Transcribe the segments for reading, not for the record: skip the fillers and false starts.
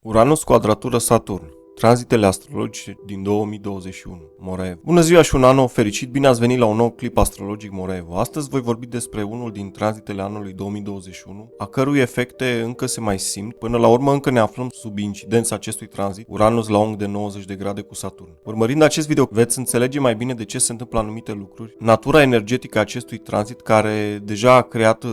Uranus quadratură Saturn. Tranzitele astrologice din 2021. Moraevo. Bună ziua și un an nou fericit! Bine ați venit la un nou clip astrologic Moraevo. Astăzi voi vorbi despre unul din tranzitele anului 2021, a cărui efecte încă se mai simt. Până la urmă încă ne aflăm sub incidența acestui tranzit, Uranus la unghi de 90 de grade cu Saturn. Urmărind acest video, veți înțelege mai bine de ce se întâmplă anumite lucruri, natura energetică a acestui tranzit care deja a creat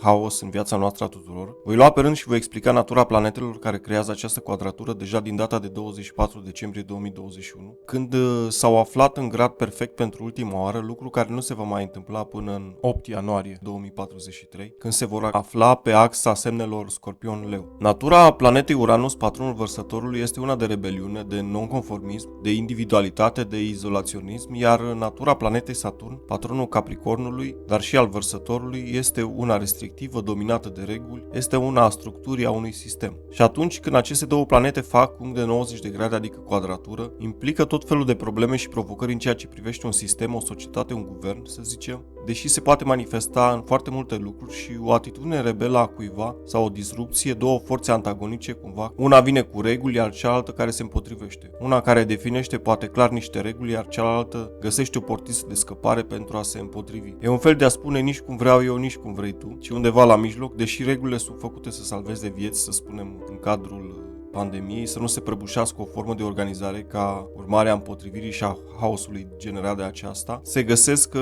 haos în viața noastră a tuturor. Voi lua pe rând și voi explica natura planetelor care creează această quadratură deja din data de 24 decembrie 2021, când s-au aflat în grad perfect pentru ultima oară, lucru care nu se va mai întâmpla până în 8 ianuarie 2043, când se vor afla pe axa semnelor Scorpion-Leu. Natura planetei Uranus, patronul vărsătorului, este una de rebeliune, de nonconformism, de individualitate, de izolaționism, iar natura planetei Saturn, patronul Capricornului, dar și al vărsătorului, este una restrictivă, dominată de reguli, este una a structurii a unui sistem. Și atunci când aceste două planete fac unghi de 90 de grade, adică quadratură, implică tot felul de probleme și provocări în ceea ce privește un sistem, o societate, un guvern, să zicem, deși se poate manifesta în foarte multe lucruri și o atitudine rebelă a cuiva sau o disrupție, două forțe antagonice cumva. Una vine cu reguli, iar cealaltă care se împotrivește. Una care definește poate clar niște reguli, iar cealaltă găsește o portiță de scăpare pentru a se împotrivi. E un fel de a spune nici cum vreau eu, nici cum vrei tu, ci undeva la mijloc, deși regulile sunt făcute să salveze vieți, să spunem, în cadrul pandemiei, să nu se prăbușească o formă de organizare ca urmare a împotrivirii și a haosului generat de aceasta, se găsesc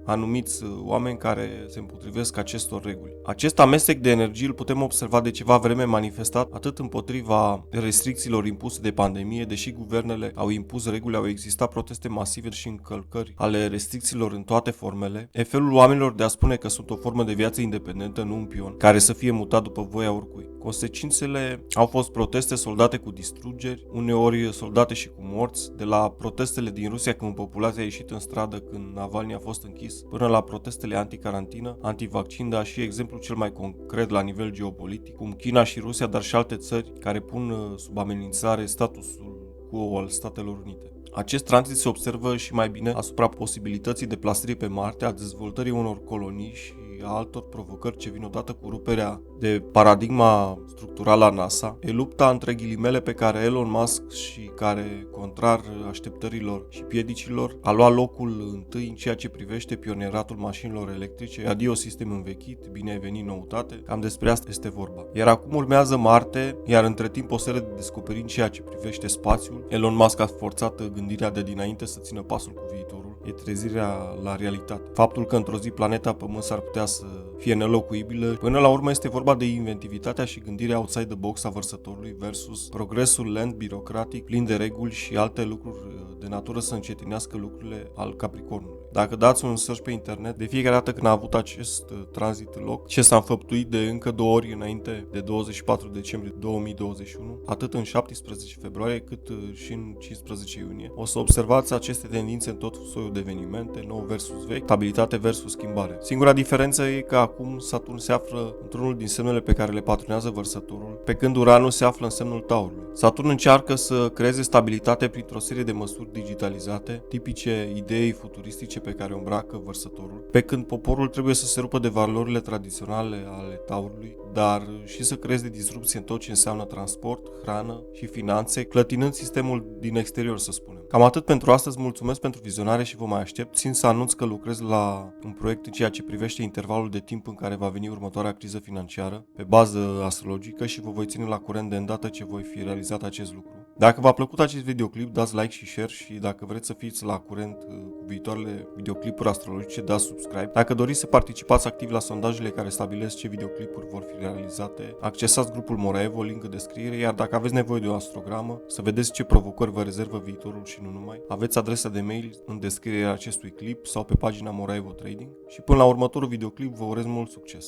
anumiți oameni care se împotrivesc acestor reguli. Acest amestec de energii îl putem observa de ceva vreme manifestat atât împotriva restricțiilor impuse de pandemie, deși guvernele au impus reguli, au existat proteste masive și încălcări ale restricțiilor în toate formele. E felul oamenilor de a spune că sunt o formă de viață independentă, nu un pion, care să fie mutat după voia oricui. Consecințele au fost proteste soldate cu distrugeri, uneori soldate și cu morți, de la protestele din Rusia când populația a ieșit în stradă când Navalny a fost închis, până la protestele anti-carantină, anti-vaccin, dar și exemplul cel mai concret la nivel geopolitic, cum China și Rusia, dar și alte țări care pun sub amenințare statusul quo al Statelor Unite. Acest tranzit se observă și mai bine asupra posibilității deplasării pe Marte, a dezvoltării unor colonii și a altor provocări ce vin odată cu ruperea de paradigma structurală a NASA. E lupta între ghilimele pe care Elon Musk și care, contrar așteptărilor și piedicilor, a luat locul întâi în ceea ce privește pionieratul mașinilor electrice. Adio sistem învechit, bine ai venit noutate, cam despre asta este vorba. Iar acum urmează Marte, iar între timp o serie de descoperiri în ceea ce privește spațiul. Elon Musk a forțat gândirea de dinainte să țină pasul cu viitorul. E trezirea la realitate. Faptul că într-o zi planeta Pământ s-ar putea să fie nelocuibilă, până la urmă este vorba de inventivitatea și gândirea outside the box a vărsătorului versus progresul lent, birocratic, plin de reguli și alte lucruri de natură să încetinească lucrurile al Capricornului. Dacă dați un search pe internet, de fiecare dată când a avut acest tranzit loc, ce s-a înfăptuit de încă 2 ori înainte de 24 decembrie 2021, atât în 17 februarie cât și în 15 iunie, o să observați aceste tendințe în tot soiul de evenimente, nou versus vechi, stabilitate versus schimbare. Singura diferență e că acum Saturn se află într-unul din semnele pe care le patronează vărsătorul, pe când Uranus se află în semnul Taurului. Saturn încearcă să creeze stabilitate printr-o serie de măsuri digitalizate, tipice ideii futuristice pe care o îmbracă vărsătorul, pe când poporul trebuie să se rupă de valorile tradiționale ale Taurului, dar și să creeze disrupție în tot ce înseamnă transport, hrană și finanțe, clătinând sistemul din exterior, să spunem. Cam atât pentru astăzi, mulțumesc pentru vizionare și vă mai aștept. Țin să anunț că lucrez la un proiect în ceea ce privește intervalul de timp în care va veni următoarea criză financiară, pe bază astrologică, și vă voi ține la curent de îndată ce voi fi realizat acest lucru. Dacă v-a plăcut acest videoclip, dați like și share, și dacă vreți să fiți la curent cu viitoarele videoclipuri astrologice, dați subscribe. Dacă doriți să participați activ la sondajele care stabilesc ce videoclipuri vor fi realizate, accesați grupul Moraevo, link în descriere, iar dacă aveți nevoie de o astrogramă, să vedeți ce provocări vă rezervă viitorul și nu numai, aveți adresa de mail în descrierea acestui clip sau pe pagina Moraevo Trading. Și până la următorul videoclip vă urez mult succes!